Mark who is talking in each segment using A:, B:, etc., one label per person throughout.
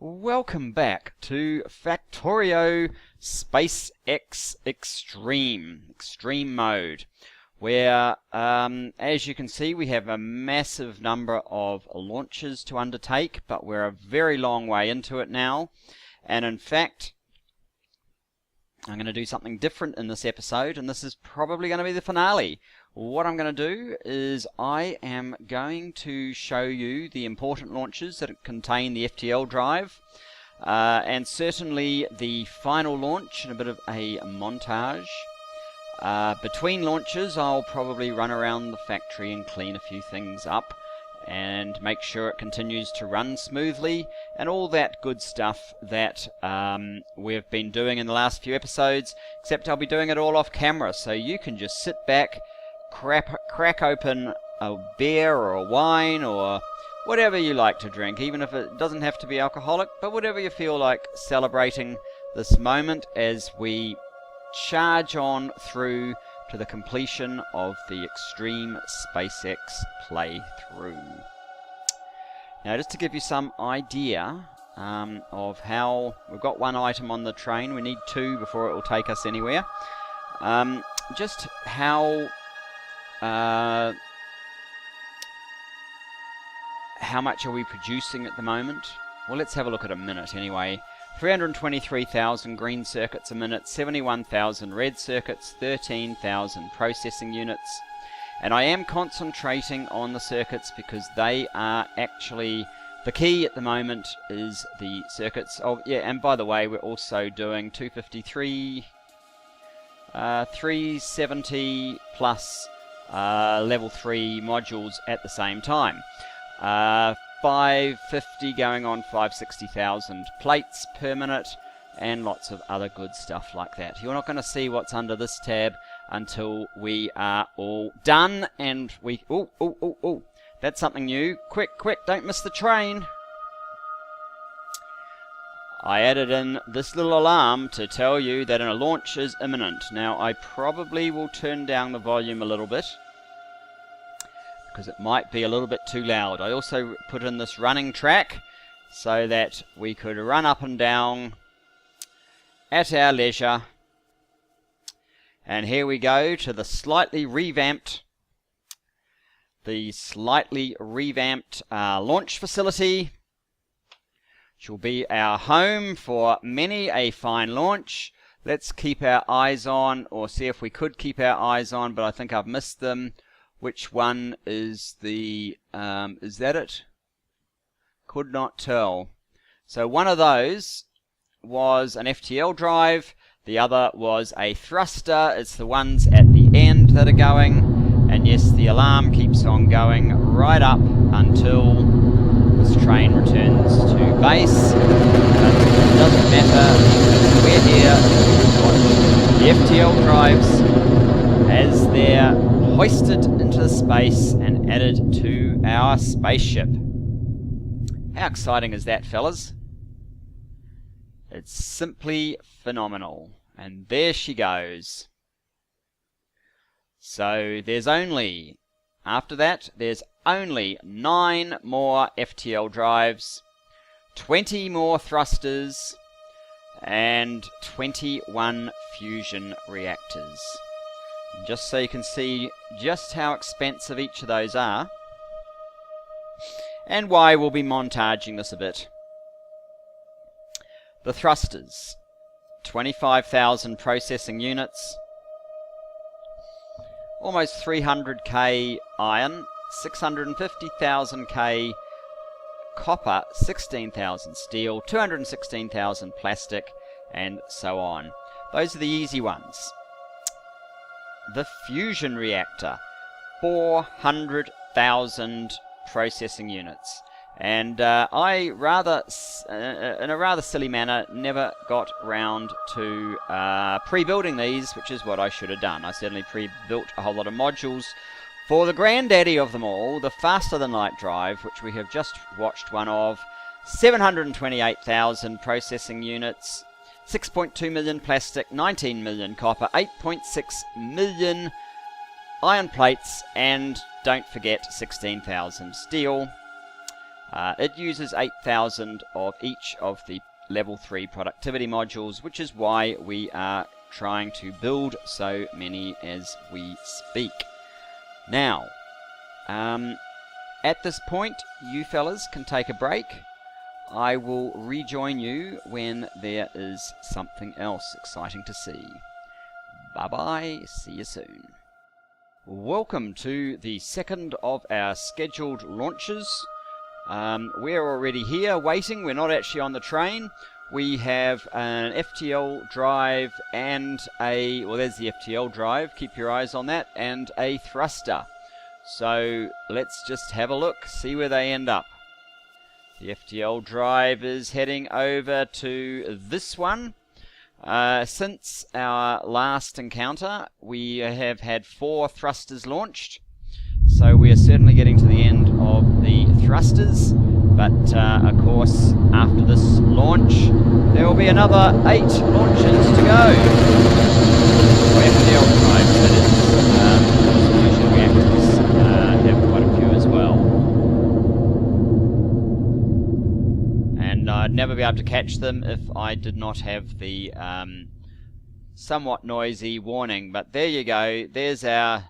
A: Welcome back to Factorio SpaceX Extreme mode, where as you can see we have a massive number of launches to undertake, but we're a very long way into it now. And in fact, I'm going to do something different in this episode, and this is probably going to be the finale. What I'm going to do is I am going to show you the important launches that contain the FTL drive, and certainly the final launch and a bit of a montage. Between launches I'll probably run around the factory and clean a few things up and make sure it continues to run smoothly and all that good stuff that we've been doing in the last few episodes, except I'll be doing it all off camera, so you can just sit back, crack open a beer or a wine or whatever you like to drink, even if it doesn't have to be alcoholic, but whatever you feel like celebrating this moment as we charge on through to the completion of the Extreme SpaceX playthrough. Now, just to give you some idea of how we've got one item on the train, we need two before it will take us anywhere. Just how much are we producing at the moment? Well, let's have a look at a minute anyway. 323,000 green circuits a minute, 71,000 red circuits, 13,000 processing units. And I am concentrating on the circuits because they are actually the key at the moment. Is the circuits. Oh yeah, and by the way, we're also doing 253, 370 plus level 3 modules at the same time. 550 going on 560,000 plates per minute, and lots of other good stuff like that. You're not going to see what's under this tab until we are all done, and we... Oh, that's something new. Quick, don't miss the train. I added in this little alarm to tell you that a launch is imminent. Now, I probably will turn down the volume a little bit, because it might be a little bit too loud. I also put in this running track so that we could run up and down at our leisure. And here we go to the slightly revamped launch facility, which will be our home for many a fine launch. Let's keep our eyes on, or see if we could keep our eyes on, but I think I've missed them. Which one is the, is that it? Could not tell. So one of those was an FTL drive, the other was a thruster. It's the ones at the end that are going, and yes, the alarm keeps on going right up until this train returns to base. But it doesn't matter, we're here to watch the FTL drives as they're hoisted into space and added to our spaceship. How exciting is that, fellas? It's simply phenomenal. And there she goes. So there's only, after that, there's only 9 more FTL drives, 20 more thrusters, and 21 fusion reactors. Just so you can see just how expensive each of those are, and why we'll be montaging this a bit. The thrusters, 25,000 processing units, almost 300k iron, 650,000k copper, 16,000 steel, 216,000 plastic, and so on. Those are the easy ones. The fusion reactor, 400,000 processing units, and I in a rather silly manner never got round to pre-building these, which is what I should have done. I certainly pre-built a whole lot of modules for the granddaddy of them all, the faster than light drive, which we have just watched one of. 728,000 processing units, 6.2 million plastic, 19 million copper, 8.6 million iron plates, and don't forget 16,000 steel. It uses 8,000 of each of the level 3 productivity modules, which is why we are trying to build so many as we speak. Now, at this point, you fellas can take a break. I will rejoin you when there is something else exciting to see. Bye-bye, see you soon. Welcome to the second of our scheduled launches. We're already here waiting. We're not actually on the train. We have an FTL drive and well, there's the FTL drive, keep your eyes on that, and a thruster. So let's just have a look, see where they end up. The FTL drive is heading over to this one. Since our last encounter, we have had 4 thrusters launched. So we are certainly getting to the end of the thrusters. But of course, after this launch, there will be another 8 launches to go. Or FTL drives, that is. Fusion reactors have quite a few as well. And I'd never be able to catch them if I did not have the somewhat noisy warning. But there you go. There's our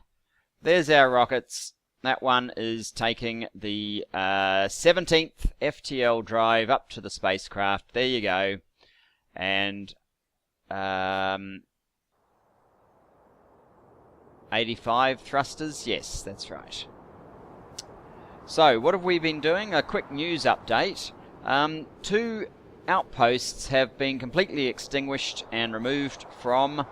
A: rockets. That one is taking the 17th FTL drive up to the spacecraft. There you go. And 85 thrusters. Yes, that's right. So, what have we been doing? A quick news update. 2 outposts have been completely extinguished and removed from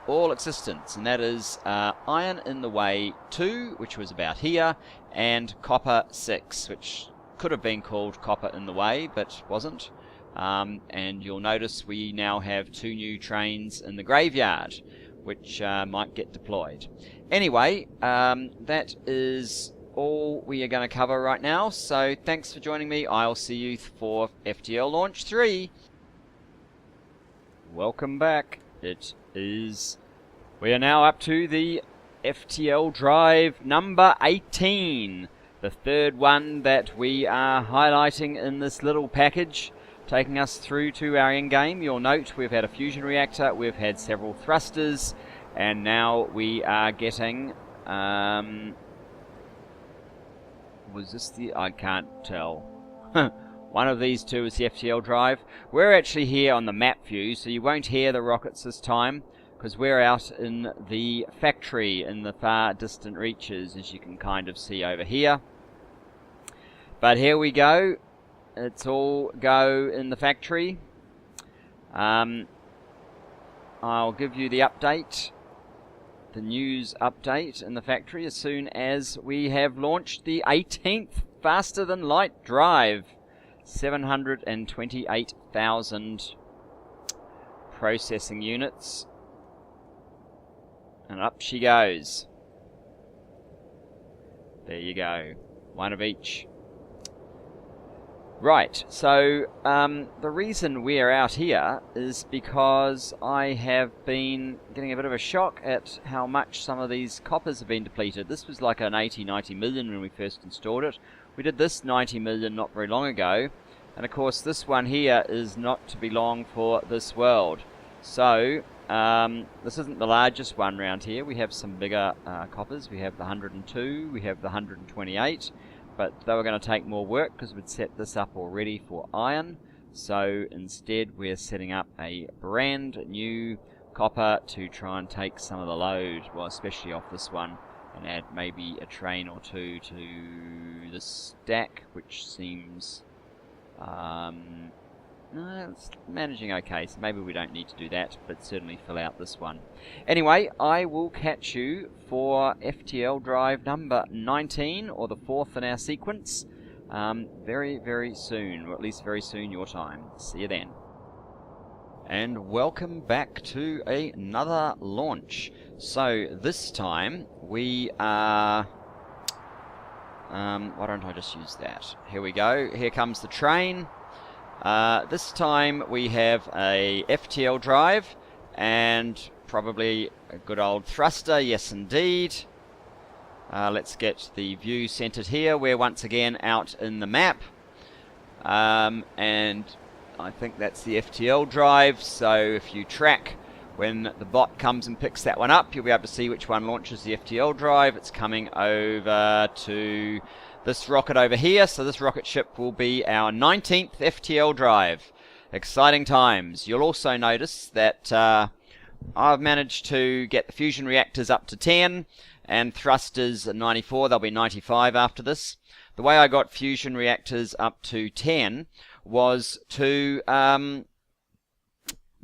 A: all existence, and that is Iron in the Way 2, which was about here, and Copper 6, which could have been called Copper in the Way, but wasn't. And you'll notice we now have 2 new trains in the graveyard, which might get deployed. Anyway, that is all we are going to cover right now, so thanks for joining me. I'll see you for FTL Launch 3. Welcome back. We are now up to the FTL drive number 18, the third one that we are highlighting in this little package, taking us through to our end game. You'll note we've had a fusion reactor, we've had several thrusters, and now we are getting, was this the, I can't tell. One of these 2 is the FTL drive. We're actually here on the map view, so you won't hear the rockets this time, because we're out in the factory in the far distant reaches, as you can kind of see over here. But here we go. It's all go in the factory. I'll give you the update, the news update in the factory, as soon as we have launched the 18th faster than light drive. 728,000 processing units. And up she goes. There you go. 1 of each. Right, so the reason we're out here is because I have been getting a bit of a shock at how much some of these coppers have been depleted. This was like an 80-90 million when we first installed it. We did this 90 million not very long ago. And of course this one here is not to be long for this world. So this isn't the largest one around here. We have some bigger coppers. We have the 102, we have the 128, but they were going to take more work because we'd set this up already for iron. So instead we're setting up a brand new copper to try and take some of the load, well, especially off this one, and add maybe a train or 2 to the stack, which seems it's managing okay, so maybe we don't need to do that, but certainly fill out this one. Anyway, I will catch you for FTL drive number 19, or the 4th in our sequence, very, very soon, or at least very soon your time. See you then. And welcome back to another launch. So this time we are... why don't I just use that? Here we go. Here comes the train. This time we have a FTL drive and probably a good old thruster. Yes, indeed. Let's get the view centered here. We're once again out in the map. And I think that's the FTL drive. So if you track when the bot comes and picks that one up, you'll be able to see which one launches the FTL drive. It's coming over to this rocket over here. So this rocket ship will be our 19th FTL drive. Exciting times. You'll also notice that I've managed to get the fusion reactors up to 10 and thrusters at 94. They'll be 95 after this. The way I got fusion reactors up to 10 was to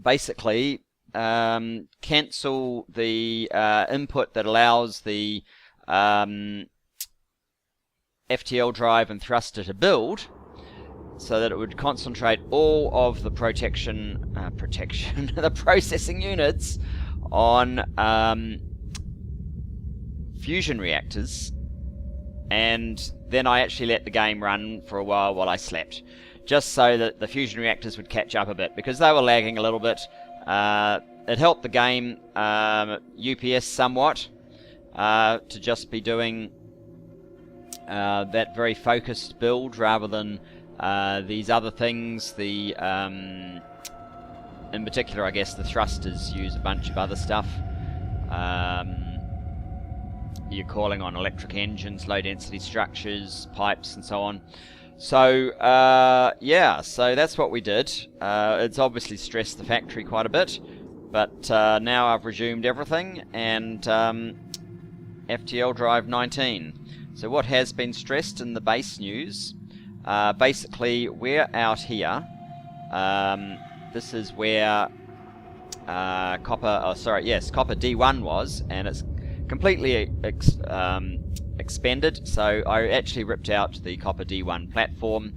A: basically cancel the input that allows the FTL drive and thruster to build, so that it would concentrate all of the the processing units on fusion reactors, and then I actually let the game run for a while I slept, just so that the fusion reactors would catch up a bit, because they were lagging a little bit. It helped the game UPS somewhat to just be doing that very focused build rather than these other things. The in particular, I guess the thrusters use a bunch of other stuff. You're calling on electric engines, low density structures, pipes, and so on. So yeah, so that's what we did. It's obviously stressed the factory quite a bit, but now I've resumed everything, and FTL drive 19. So what has been stressed in the base news, basically we're out here. This is where copper D1 was, and it's completely expended. So I actually ripped out the copper D1 platform,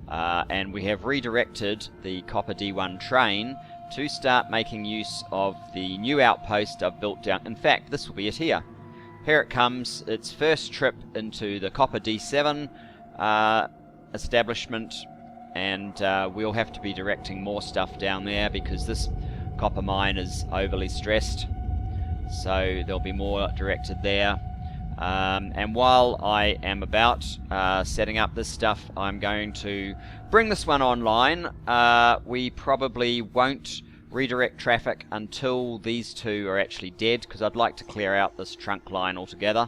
A: and we have redirected the copper D1 train to start making use of the new outpost I've built down. In fact, this will be it here. Here it comes, its first trip into the copper D7 establishment, and we'll have to be directing more stuff down there because this copper mine is overly stressed. So there'll be more directed there. And while I am about setting up this stuff, I'm going to bring this one online. We probably won't redirect traffic until these two are actually dead, because I'd like to clear out this trunk line altogether.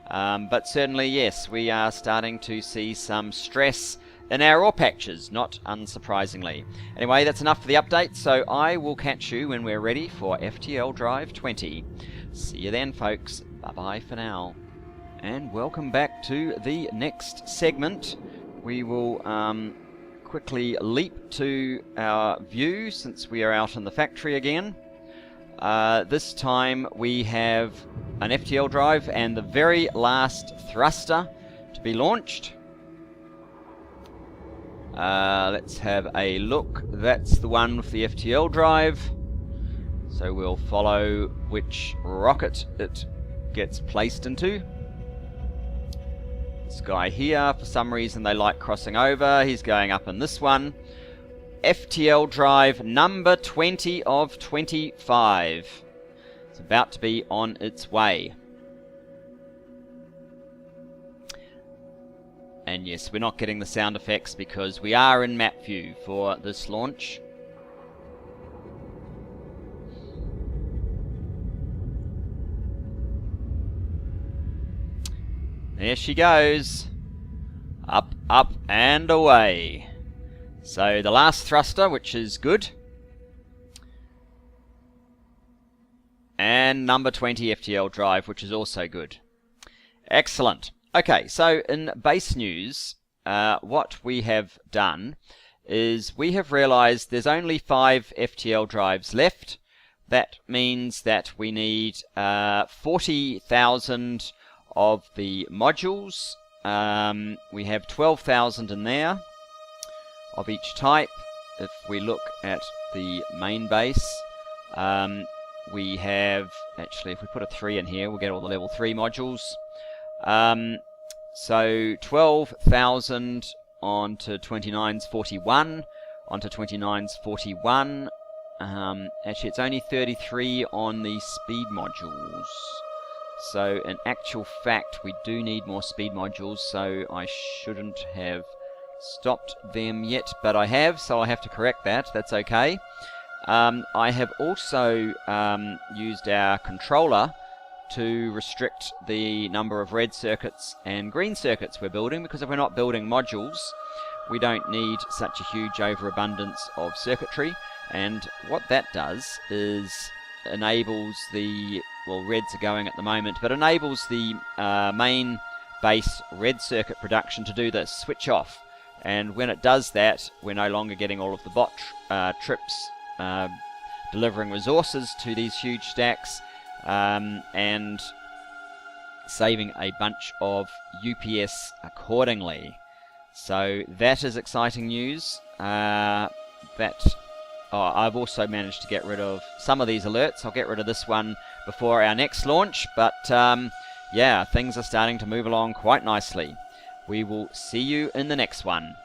A: But certainly, yes, we are starting to see some stress in our ore patches, not unsurprisingly. Anyway, that's enough for the update, so I will catch you when we're ready for FTL Drive 20. See you then, folks. Bye-bye for now. And welcome back to the next segment. We will quickly leap to our view since we are out in the factory again. This time we have an FTL drive and the very last thruster to be launched. Let's have a look. That's the one with the FTL drive. So we'll follow which rocket it gets placed into. This guy here, for some reason they like crossing over. He's going up in this one. FTL drive number 20 of 25. It's about to be on its way. And yes, we're not getting the sound effects because we are in map view for this launch. There she goes. Up, up, and away. So the last thruster, which is good. And number 20 FTL drive, which is also good. Excellent. Okay, so in base news, what we have done is we have realized there's only 5 FTL drives left. That means that we need 40,000 of the modules. We have 12,000 in there of each type. If we look at the main base, we have, actually if we put a 3 in here, we'll get all the level 3 modules. So 12,000 onto 29's 41, onto 29's 41. Actually, it's only 33 on the speed modules. So in actual fact, we do need more speed modules, so I shouldn't have stopped them yet, but I have, so I have to correct that. That's okay. I have also used our controller to restrict the number of red circuits and green circuits we're building, because if we're not building modules, we don't need such a huge overabundance of circuitry. And what that does is enables the, well, reds are going at the moment, but enables the main base red circuit production to do this, switch off. And when it does that, we're no longer getting all of the bot trips delivering resources to these huge stacks, and saving a bunch of UPS accordingly. So that is exciting news. I've also managed to get rid of some of these alerts. I'll get rid of this one before our next launch, but yeah, things are starting to move along quite nicely. We will see you in the next one.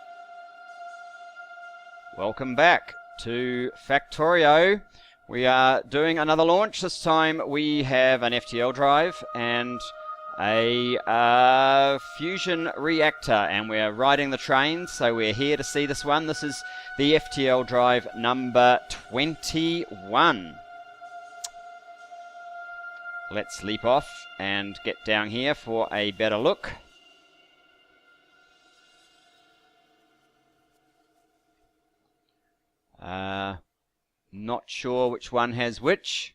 A: Welcome back to Factorio. We are doing another launch. This time we have an FTL drive and a fusion reactor, and we're riding the train, so we're here to see this one. This is the FTL drive number 21. Let's leap off and get down here for a better look. Not sure which one has which.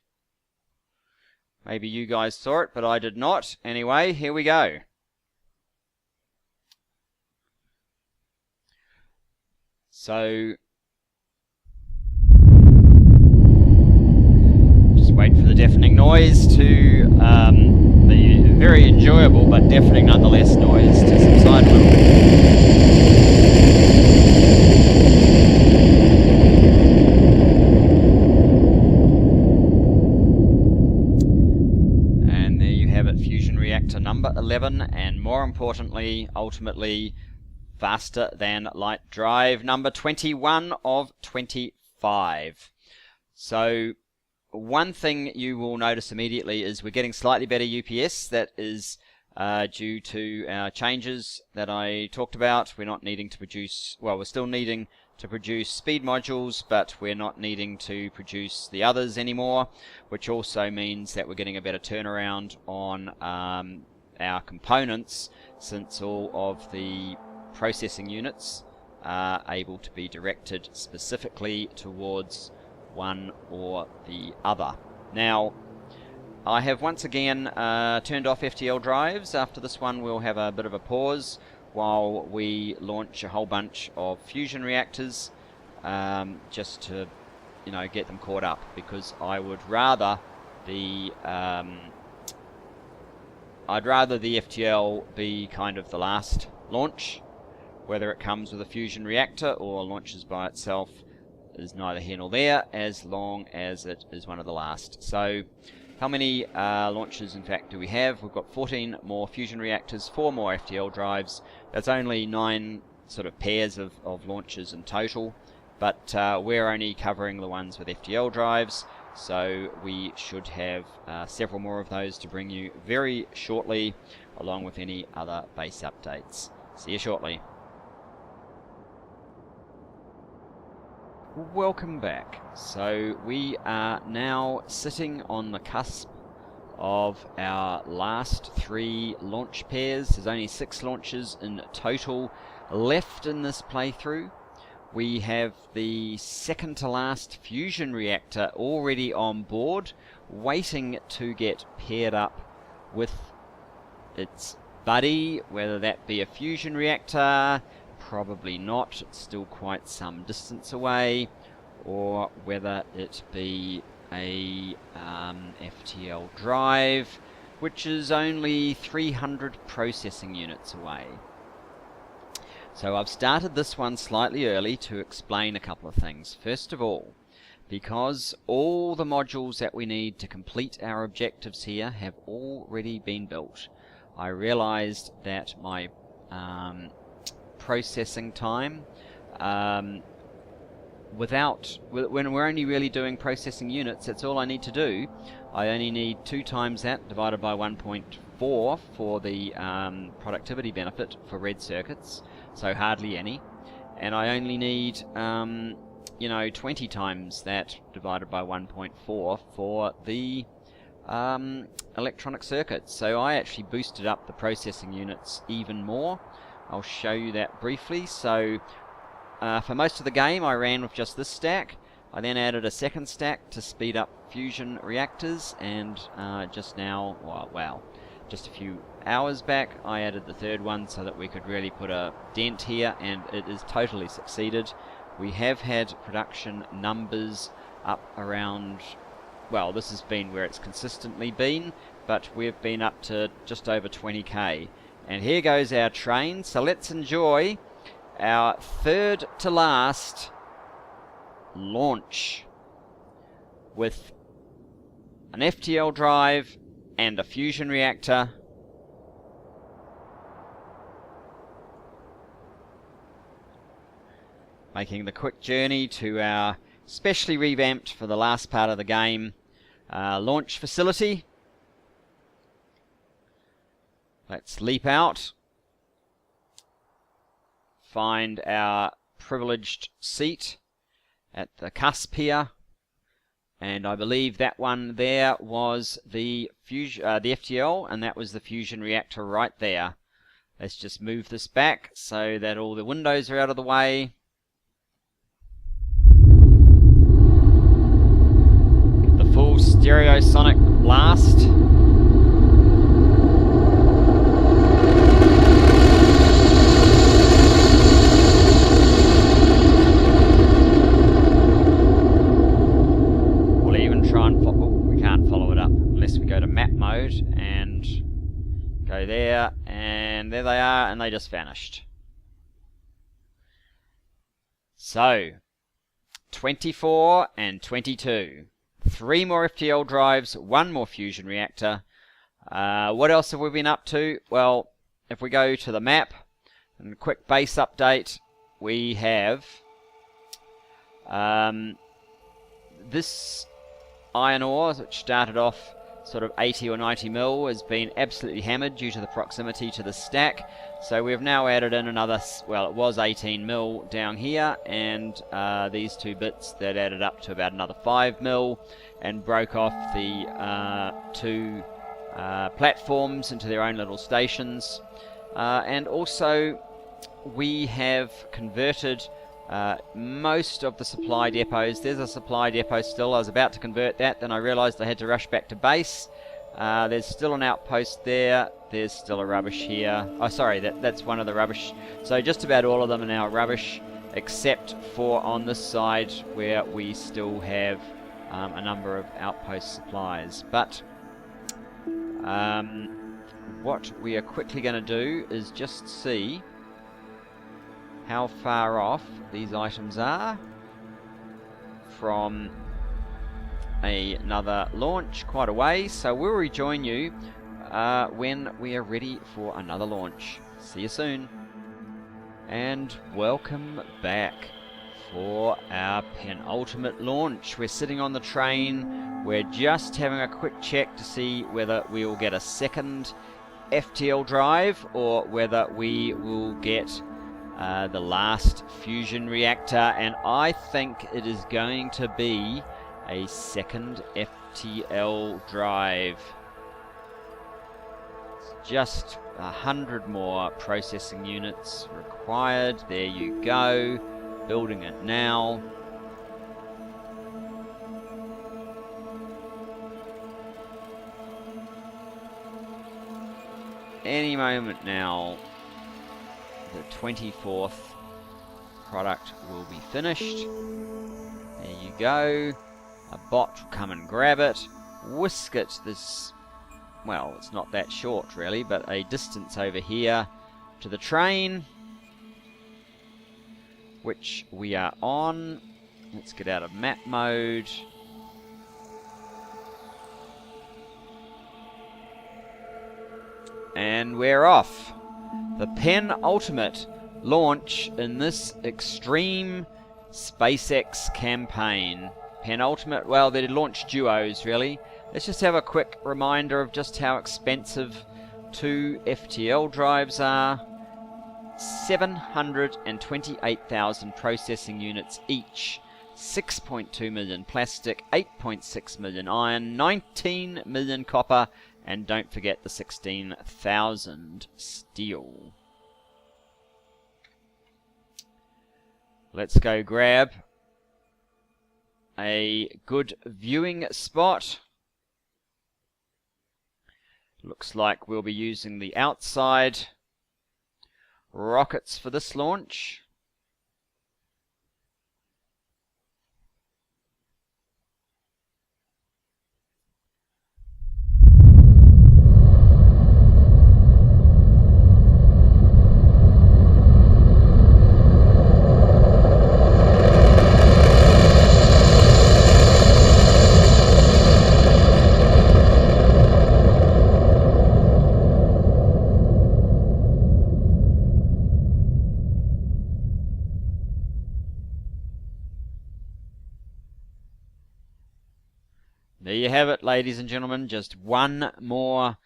A: Maybe you guys saw it, but I did not. Anyway, here we go. So, just wait for the deafening noise to, the very enjoyable but deafening nonetheless noise to subside a little bit. Number 11, and more importantly, ultimately, faster than light drive number 21 of 25. So one thing you will notice immediately is we're getting slightly better UPS. That is due to our changes that I talked about. We're not needing to produce, well, we're still needing to produce speed modules, but we're not needing to produce the others anymore, which also means that we're getting a better turnaround on our components, since all of the processing units are able to be directed specifically towards one or the other. Now, I have once again turned off FTL drives. After this one, we'll have a bit of a pause while we launch a whole bunch of fusion reactors, just to, you know, get them caught up, because I would rather the I'd rather the FTL be kind of the last launch. Whether it comes with a fusion reactor or launches by itself is neither here nor there, as long as it is one of the last. So how many launches in fact do we have? We've got 14 more fusion reactors, 4 more FTL drives. That's only 9 sort of pairs of launches in total, but we're only covering the ones with FTL drives, so we should have several more of those to bring you very shortly, along with any other base updates. See you shortly. Welcome back. So we are now sitting on the cusp of our last 3 launch pairs. There's only 6 launches in total left in this playthrough. We have the second to last fusion reactor already on board, waiting to get paired up with its buddy, whether that be a fusion reactor, probably not, it's still quite some distance away, or whether it be a FTL drive, which is only 300 processing units away. So I've started this one slightly early to explain a couple of things. First of all, because all the modules that we need to complete our objectives here have already been built, I realized that my processing time when we're only really doing processing units, that's all I need to do. I only need 2 times that divided by 1.4 for the productivity benefit for red circuits, so hardly any. And I only need 20 times that divided by 1.4 for the electronic circuits. So I actually boosted up the processing units even more. I'll show you that briefly. So for most of the game I ran with just this stack. I then added a second stack to speed up fusion reactors, and just a few hours back I added the third one so that we could really put a dent here, and it has totally succeeded. We have had production numbers up around, well, this has been where it's consistently been, but we've been up to just over 20k. And here goes our train, so let's enjoy our third to last launch with an FTL drive and a fusion reactor. Making the quick journey to our specially revamped for the last part of the game launch facility. Let's leap out, find our privileged seat at the cusp here, and I believe that one there was the FTL, and that was the fusion reactor right there. Let's just move this back so that all the windows are out of the way. Get the full stereosonic blast. And go there, and there they are, and they just vanished. So 24 and 22, 3 more FTL drives, 1 more fusion reactor. What else have we been up to? Well, if we go to the map and a quick base update, we have this iron ore, which started off sort of 80 or 90 mil, has been absolutely hammered due to the proximity to the stack. So we've now added in another, well, it was 18 mil down here, and these 2 bits that added up to about another 5 mil, and broke off the 2 platforms into their own little stations. And also we have converted most of the supply depots. There's a supply depot still. I was about to convert that, then I realized I had to rush back to base. There's still an outpost there. There's still a rubbish here. Oh, sorry, that's one of the rubbish. So just about all of them are now rubbish, except for on this side where we still have a number of outpost supplies. But what we are quickly going to do is just see how far off these items are from another launch, quite a way. So we'll rejoin you when we are ready for another launch. See you soon. And welcome back for our penultimate launch. We're sitting on the train. We're just having a quick check to see whether we will get a second FTL drive or whether we will get the last fusion reactor, and I think it is going to be a second FTL drive. It's just 100 more processing units required. There you go, building it now. Any moment now the 24th product will be finished. There you go. A bot will come and grab it, whisk it this, well, it's not that short really, but a distance over here to the train, which we are on. Let's get out of map mode. And we're off. The penultimate launch in this extreme SpaceX campaign. Penultimate, well, they launch duos really. Let's just have a quick reminder of just how expensive 2 FTL drives are. 728,000 processing units each. 6.2 million plastic, 8.6 million iron, 19 million copper, and don't forget the 16,000 steel. Let's go grab a good viewing spot. Looks like we'll be using the outside rockets for this launch. There you have it, ladies and gentlemen. Just one more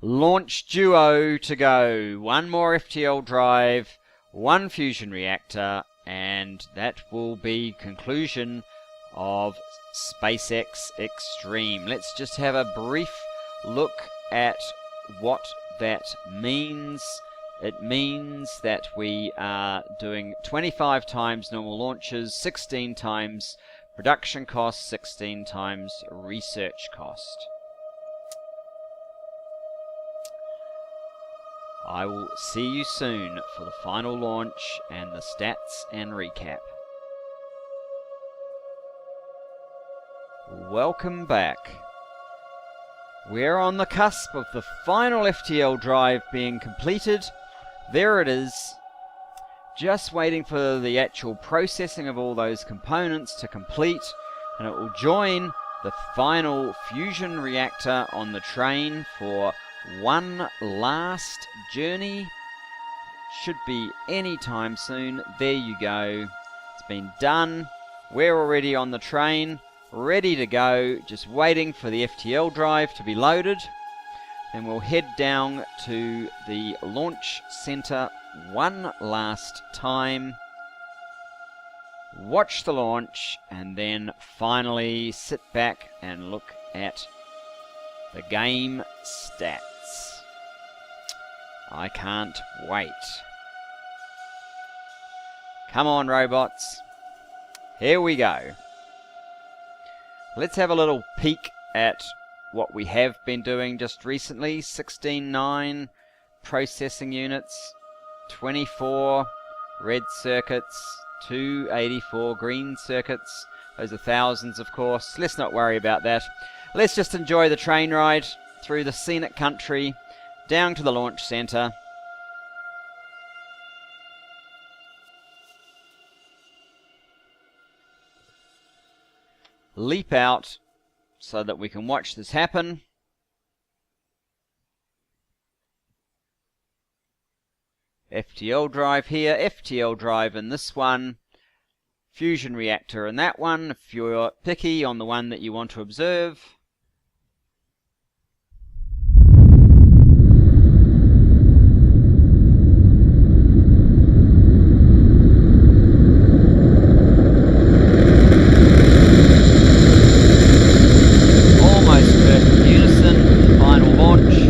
A: launch duo to go. One more FTL drive, one fusion reactor, and that will be conclusion of SpaceX Extreme. Let's just have a brief look at what that means. It means that we are doing 25 times normal launches, 16 times production cost, 16 times research cost. I will see you soon for the final launch and the stats and recap. Welcome back. We're on the cusp of the final FTL drive being completed. There it is. Just waiting for the actual processing of all those components to complete, and it will join the final fusion reactor on the train for one last journey. Should be any time soon. There you go. It's been done. We're already on the train, ready to go, just waiting for the FTL drive to be loaded. Then we'll head down to the launch center one last time, watch the launch, and then finally sit back and look at the game stats. I can't wait. Come on, robots. Here we go. Let's have a little peek at what we have been doing just recently. 16.9 processing units, 24 red circuits, 284 green circuits. Those are thousands, of course. Let's not worry about that. Let's just enjoy the train ride through the scenic country, down to the launch center. Leap out so that we can watch this happen. FTL drive here, FTL drive in this one, fusion reactor in that one, if you're picky on the one that you want to observe. Almost perfect unison, final launch.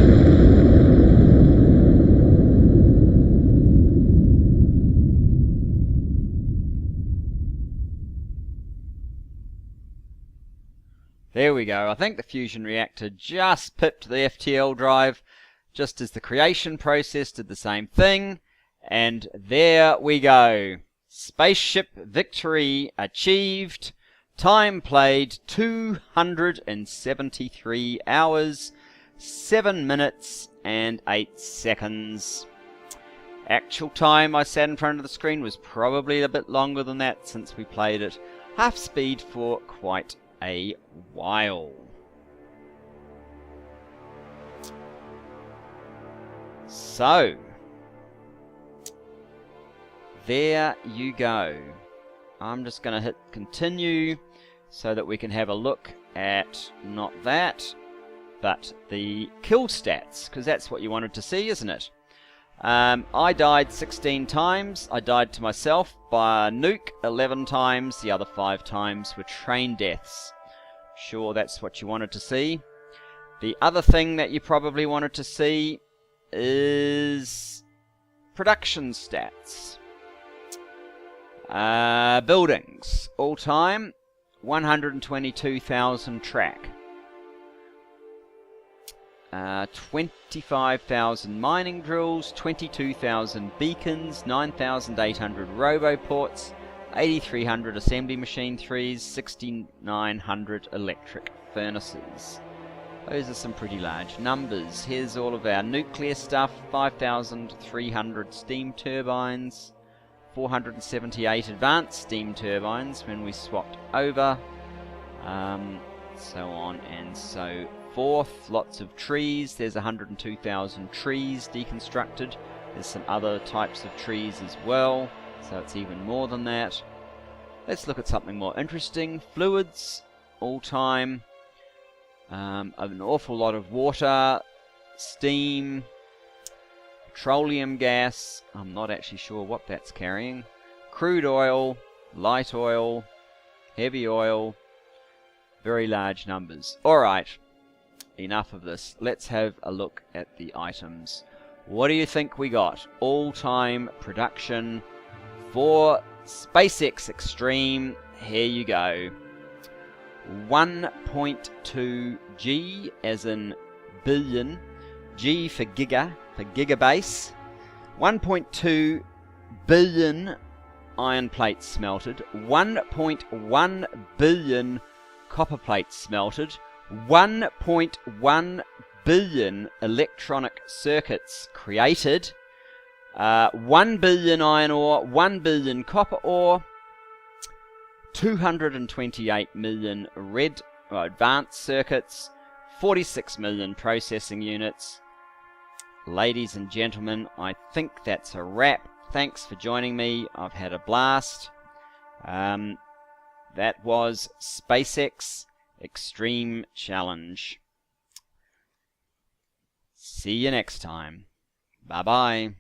A: There we go. I think the fusion reactor just pipped the FTL drive just as the creation process did the same thing. And there we go. Spaceship victory achieved. Time played 273 hours, 7 minutes and 8 seconds. Actual time I sat in front of the screen was probably a bit longer than that, since we played at half speed for quite a while. So, there you go. I'm just going to hit continue so that we can have a look at not that, but the kill stats, because that's what you wanted to see, isn't it? I died 16 times. I died to myself by a nuke 11 times. The other 5 times were train deaths. Sure, that's what you wanted to see. The other thing that you probably wanted to see is production stats. Buildings. All time, 122,000 track. 25,000 mining drills, 22,000 beacons, 9,800 roboports, 8,300 assembly machine 3s, 6,900 electric furnaces. Those are some pretty large numbers. Here's all of our nuclear stuff, 5,300 steam turbines, 478 advanced steam turbines when we swapped over, so on and so forth. Lots of trees. There's 102,000 trees deconstructed. There's some other types of trees as well, so it's even more than that. Let's look at something more interesting. Fluids, all time. An awful lot of water, steam, petroleum gas. I'm not actually sure what that's carrying. Crude oil, light oil, heavy oil. Very large numbers. Alright, enough of this. Let's have a look at the items. What do you think we got? All-time production for SpaceX Extreme. Here you go. 1.2 G as in billion. G for gigabase. 1.2 billion iron plates smelted. 1.1 billion copper plates smelted. 1.1 billion electronic circuits created. 1 billion iron ore, 1 billion copper ore, 228 million advanced circuits, 46 million processing units. Ladies and gentlemen, I think that's a wrap. Thanks for joining me. I've had a blast. That was SpaceX Extreme Challenge. See you next time. Bye-bye.